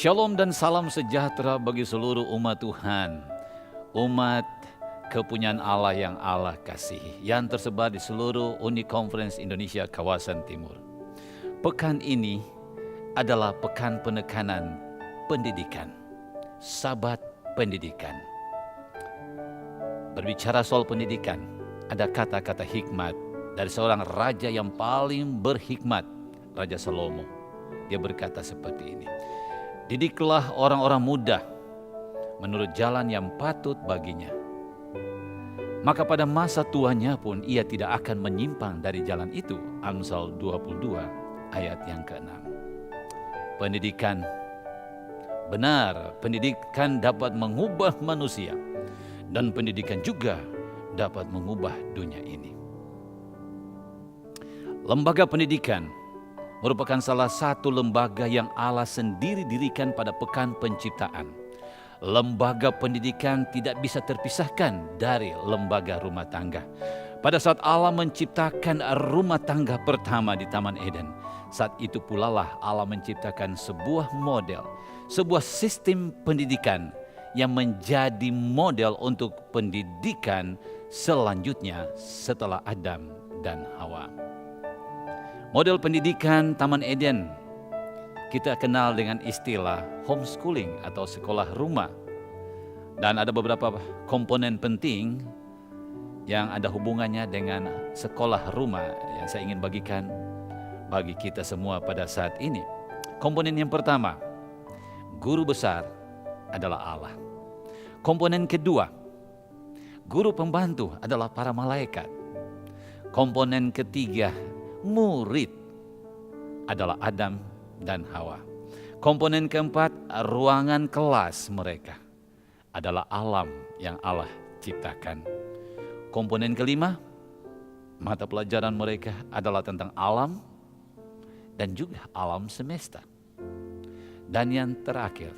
Shalom dan salam sejahtera bagi seluruh umat Tuhan, umat kepunyaan Allah yang Allah kasihi, yang tersebar di seluruh Uni Conference Indonesia kawasan timur. Pekan ini adalah pekan penekanan pendidikan, sahabat pendidikan. Berbicara soal pendidikan, ada kata-kata hikmat dari seorang raja yang paling berhikmat, Raja Salomo. Dia berkata seperti ini, didiklah orang-orang muda menurut jalan yang patut baginya. Maka pada masa tuanya pun ia tidak akan menyimpang dari jalan itu. Amsal 22 ayat yang ke-6. Pendidikan benar, pendidikan dapat mengubah manusia. Dan pendidikan juga dapat mengubah dunia ini. Lembaga pendidikan merupakan salah satu lembaga yang Allah sendiri dirikan pada pekan penciptaan. Lembaga pendidikan tidak bisa terpisahkan dari lembaga rumah tangga. Pada saat Allah menciptakan rumah tangga pertama di Taman Eden, saat itu pula lah Allah menciptakan sebuah model, sebuah sistem pendidikan yang menjadi model untuk pendidikan selanjutnya setelah Adam dan Hawa. Model pendidikan Taman Eden kita kenal dengan istilah homeschooling atau sekolah rumah. Dan ada beberapa komponen penting yang ada hubungannya dengan sekolah rumah yang saya ingin bagikan bagi kita semua pada saat ini. Komponen yang pertama, guru besar adalah Allah. Komponen kedua, guru pembantu adalah para malaikat. Komponen ketiga, murid adalah Adam dan Hawa. Komponen keempat, ruangan kelas mereka adalah alam yang Allah ciptakan. Komponen kelima, mata pelajaran mereka adalah tentang alam dan juga alam semesta. Dan yang terakhir,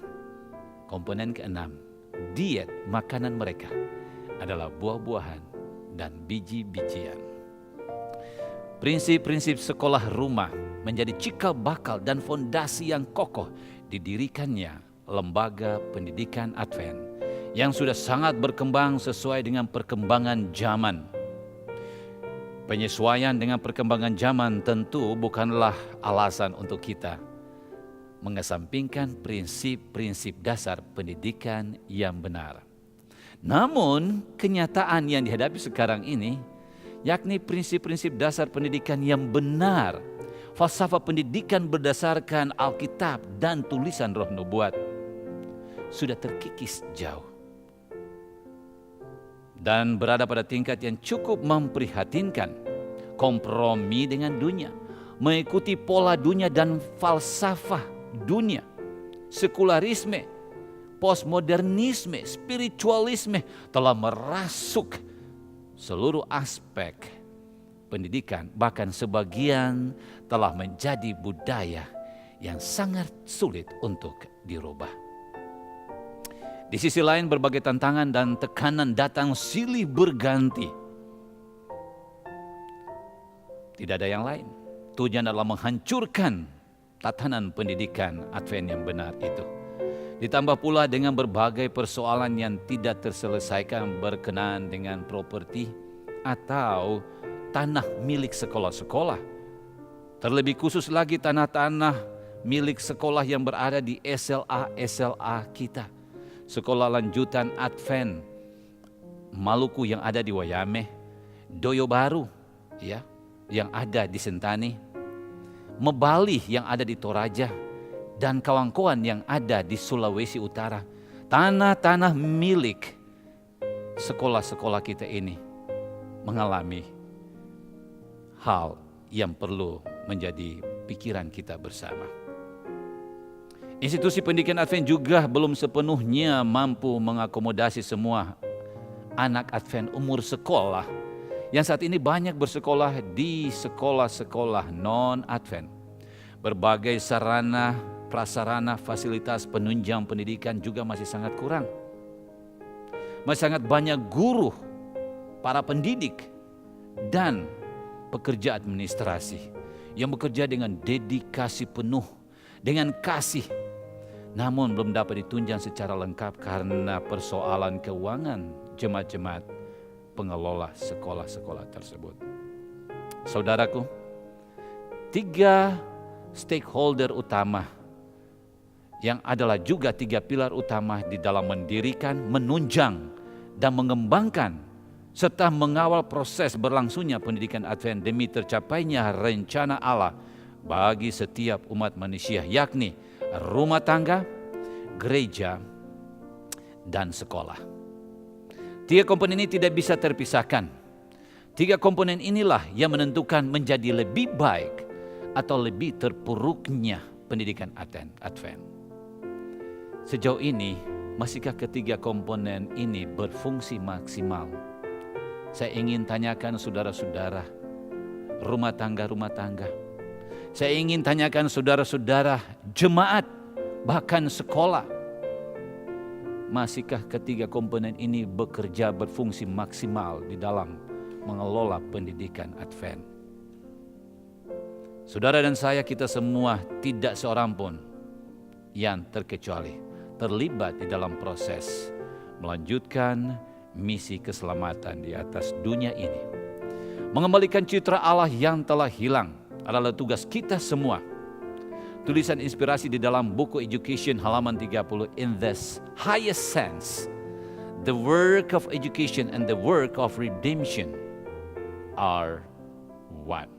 komponen keenam, diet makanan mereka adalah buah-buahan dan biji-bijian. Prinsip-prinsip sekolah rumah menjadi cikal bakal dan fondasi yang kokoh didirikannya lembaga pendidikan Advent yang sudah sangat berkembang sesuai dengan perkembangan zaman. Penyesuaian dengan perkembangan zaman tentu bukanlah alasan untuk kita mengesampingkan prinsip-prinsip dasar pendidikan yang benar. Namun kenyataan yang dihadapi sekarang ini, yakni prinsip-prinsip dasar pendidikan yang benar, falsafah pendidikan berdasarkan Alkitab dan tulisan Roh Nubuat, sudah terkikis jauh dan berada pada tingkat yang cukup memprihatinkan. Kompromi dengan dunia, mengikuti pola dunia dan falsafah dunia, sekularisme, postmodernisme, spiritualisme telah merasuk seluruh aspek pendidikan, bahkan sebagian telah menjadi budaya yang sangat sulit untuk dirubah. Di sisi lain, berbagai tantangan dan tekanan datang silih berganti. Tidak ada yang lain. Tujuan adalah menghancurkan tatanan pendidikan Advent yang benar itu. Ditambah pula dengan berbagai persoalan yang tidak terselesaikan berkenaan dengan properti atau tanah milik sekolah-sekolah. Terlebih khusus lagi tanah-tanah milik sekolah yang berada di SLA kita. Sekolah lanjutan Advent Maluku yang ada di Wayame, Doyo Baru ya, yang ada di Sentani, Mebali yang ada di Toraja, dan kawan-kawan yang ada di Sulawesi Utara. Tanah-tanah milik sekolah-sekolah kita ini mengalami hal yang perlu menjadi pikiran kita bersama. Institusi pendidikan Advent juga belum sepenuhnya mampu mengakomodasi semua anak Advent umur sekolah yang saat ini banyak bersekolah di sekolah-sekolah non-Advent. Berbagai sarana, prasarana, fasilitas penunjang pendidikan juga masih sangat kurang. Masih sangat banyak guru, para pendidik, dan pekerja administrasi yang bekerja dengan dedikasi penuh, dengan kasih, namun belum dapat ditunjang secara lengkap karena persoalan keuangan jemaat-jemaat pengelola sekolah-sekolah tersebut. Saudaraku, 3 stakeholder utama yang adalah juga 3 pilar utama di dalam mendirikan, menunjang, dan mengembangkan serta mengawal proses berlangsungnya pendidikan Advent demi tercapainya rencana Allah bagi setiap umat manusia, yakni rumah tangga, gereja, dan sekolah. 3 komponen ini tidak bisa terpisahkan. 3 komponen inilah yang menentukan menjadi lebih baik atau lebih terpuruknya pendidikan Advent. Sejauh ini, masihkah ketiga komponen ini berfungsi maksimal? Saya ingin tanyakan saudara-saudara, rumah tangga. Saya ingin tanyakan saudara-saudara, jemaat, bahkan sekolah. Masihkah ketiga komponen ini bekerja berfungsi maksimal di dalam mengelola pendidikan Advent? Saudara dan saya, kita semua tidak seorang pun yang terkecuali terlibat di dalam proses melanjutkan misi keselamatan di atas dunia ini. Mengembalikan citra Allah yang telah hilang adalah tugas kita semua. Tulisan inspirasi di dalam buku Education halaman 30, in this highest sense, the work of education and the work of redemption are one.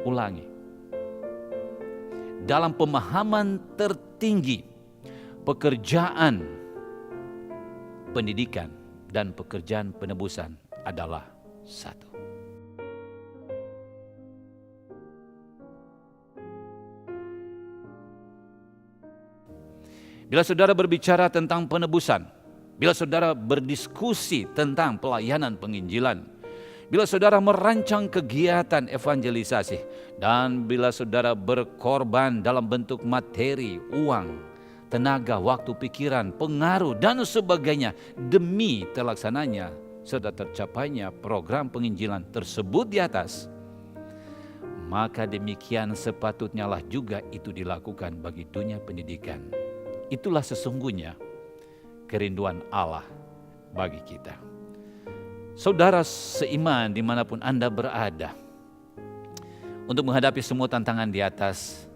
Ulangi. Dalam pemahaman tertinggi, pekerjaan pendidikan dan pekerjaan penebusan adalah satu. Bila saudara berbicara tentang penebusan, bila saudara berdiskusi tentang pelayanan penginjilan, bila saudara merancang kegiatan evangelisasi, dan bila saudara berkorban dalam bentuk materi, uang, tenaga, waktu, pikiran, pengaruh, dan sebagainya demi terlaksananya serta tercapainya program penginjilan tersebut di atas, maka demikian sepatutnya lah juga itu dilakukan bagi dunia pendidikan. Itulah sesungguhnya kerinduan Allah bagi kita. Saudara seiman dimanapun Anda berada, untuk menghadapi semua tantangan di atas,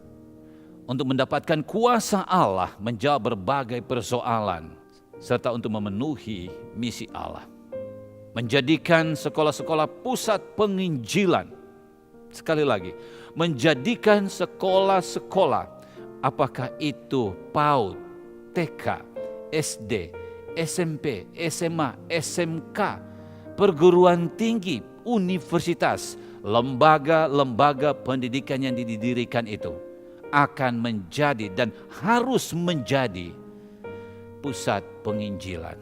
untuk mendapatkan kuasa Allah menjawab berbagai persoalan, serta untuk memenuhi misi Allah, menjadikan sekolah-sekolah pusat penginjilan. Sekali lagi, menjadikan sekolah-sekolah, apakah itu PAUD, TK, SD, SMP, SMA, SMK, perguruan tinggi, universitas, lembaga-lembaga pendidikan yang didirikan itu akan menjadi dan harus menjadi pusat penginjilan.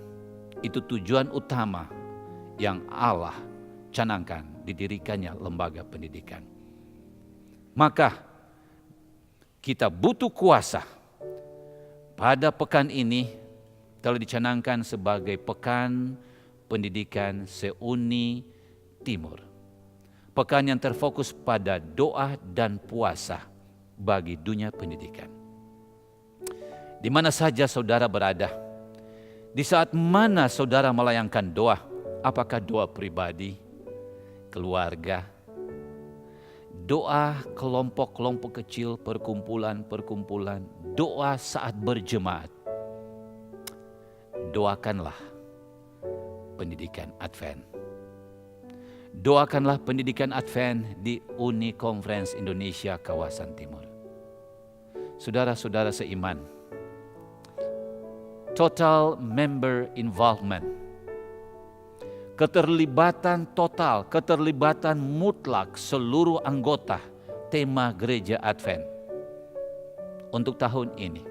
Itu tujuan utama yang Allah canangkan didirikannya lembaga pendidikan. Maka kita butuh kuasa. Pada pekan ini telah dicanangkan sebagai Pekan Pendidikan Seuni Timur. Pekan yang terfokus pada doa dan puasa bagi dunia pendidikan. Di mana saja saudara berada, di saat mana saudara melayangkan doa, apakah doa pribadi, keluarga, doa kelompok-kelompok kecil, perkumpulan-perkumpulan, doa saat berjemaat. Doakanlah pendidikan Advent. Doakanlah pendidikan Advent di Uni Conference Indonesia Kawasan Timur. Saudara-saudara seiman, total member involvement, keterlibatan total, keterlibatan mutlak seluruh anggota tema Gereja Advent untuk tahun ini.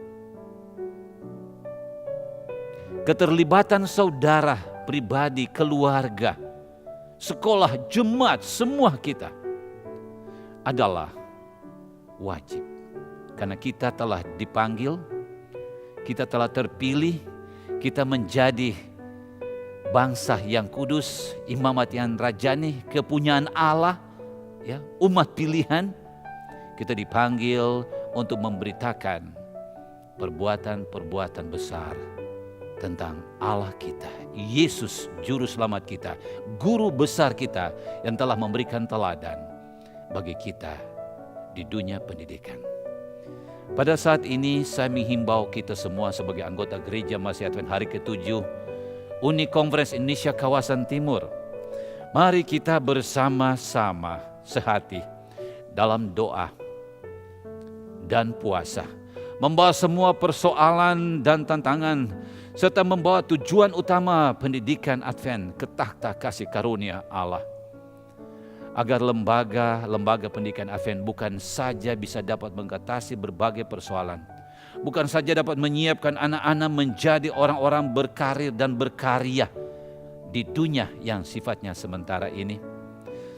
Keterlibatan saudara pribadi, keluarga, sekolah, jemaat, semua kita adalah wajib. Karena kita telah dipanggil, kita telah terpilih, kita menjadi bangsa yang kudus, imamat yang rajani, kepunyaan Allah, ya, umat pilihan. Kita dipanggil untuk memberitakan perbuatan-perbuatan besar tentang Allah kita, Yesus Juru Selamat kita, Guru besar kita yang telah memberikan teladan bagi kita di dunia pendidikan. Pada saat ini saya menghimbau kita semua sebagai anggota Gereja Masih Advent hari ke-7 Uni Conference Indonesia Kawasan Timur. Mari kita bersama-sama sehati dalam doa dan puasa, membawa semua persoalan dan tantangan, serta membawa tujuan utama pendidikan Advent ke takhta kasih karunia Allah. Agar lembaga pendidikan Advent bukan saja bisa dapat mengatasi berbagai persoalan, bukan saja dapat menyiapkan anak-anak menjadi orang-orang berkarir dan berkarya di dunia yang sifatnya sementara ini,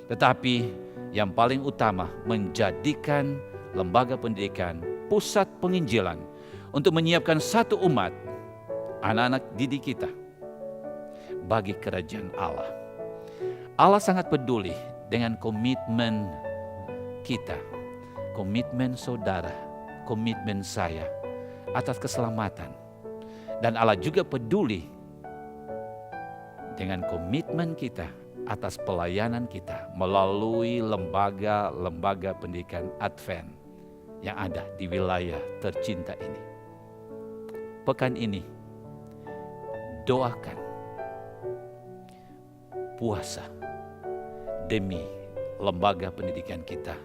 tetapi yang paling utama menjadikan lembaga pendidikan pusat penginjilan untuk menyiapkan satu umat, anak-anak didik kita, bagi kerajaan Allah. Allah sangat peduli dengan komitmen kita, komitmen saudara, komitmen saya atas keselamatan. Dan Allah juga peduli dengan komitmen kita atas pelayanan kita melalui lembaga-lembaga pendidikan Advent yang ada di wilayah tercinta ini. Pekan ini, doakan puasa demi lembaga pendidikan kita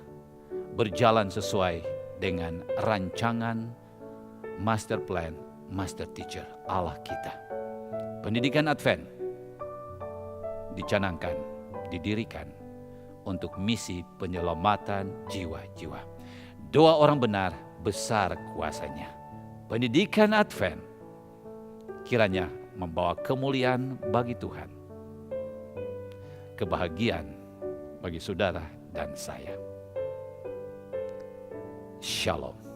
berjalan sesuai dengan rancangan master plan, master teacher Allah kita. Pendidikan Advent dicanangkan, didirikan untuk misi penyelamatan jiwa-jiwa. Doa orang benar besar kuasanya. Pendidikan Advent kiranya membawa kemuliaan bagi Tuhan, kebahagiaan bagi saudara dan saya. Shalom.